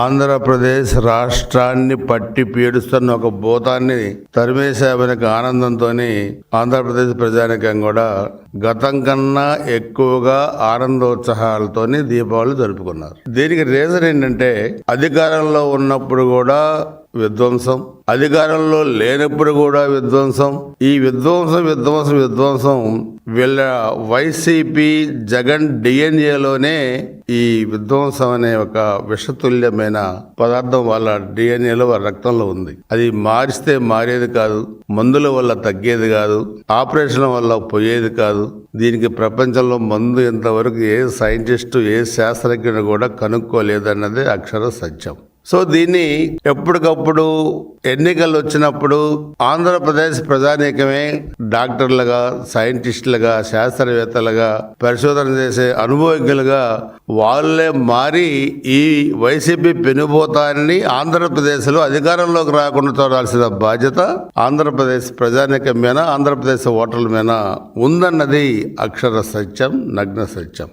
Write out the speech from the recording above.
ఆంధ్రప్రదేశ్ రాష్ట్రాన్ని పట్టి పీడుస్తున్న ఒక భూతాన్ని తరిమేశామనే ఆనందంతో ఆంధ్రప్రదేశ్ ప్రజానికం కూడా గతం కన్నా ఎక్కువగా ఆనందోత్సాహాలతోని దీపావళి జరుపుకున్నారు. దీనికి రీజన్ ఏంటంటే అధికారంలో ఉన్నప్పుడు కూడా విధ్వంసం, అధికారంలో లేనప్పుడు కూడా విధ్వంసం. ఈ విధ్వంసం వీళ్ళ వైసీపీ జగన్ డిఎన్ఏలోనే ఈ విధ్వంసం అనే ఒక విషతుల్యమైన పదార్థం వాళ్ళ డిఎన్ఏలో వాళ్ళ రక్తంలో ఉంది. అది మారిస్తే మారేది కాదు, మందుల వల్ల తగ్గేది కాదు, ఆపరేషన్ వల్ల పోయేది కాదు. దీనికి ప్రపంచంలో మందు ఇంతవరకు ఏ సైంటిస్టు ఏ శాస్త్రజ్ఞుడు కూడా కనుక్కోలేదన్నదే అక్షర సత్యం. సో దీన్ని ఎప్పటికప్పుడు ఎన్నికలు వచ్చినప్పుడు ఆంధ్రప్రదేశ్ ప్రజానీకమే డాక్టర్లుగా, సైంటిస్టులుగా, శాస్త్రవేత్తలుగా, పరిశోధన చేసే అనుభవజ్ఞులుగా వాళ్ళే మారి ఈ వైసీపీ పెనుబోతాన్ని ఆంధ్రప్రదేశ్లో అధికారంలోకి రాకుండా చూడాల్సిన బాధ్యత ఆంధ్రప్రదేశ్ ప్రజానీకం మీద, ఆంధ్రప్రదేశ్ ఓటర్ల మీద ఉందన్నది అక్షర సత్యం, నగ్న సత్యం.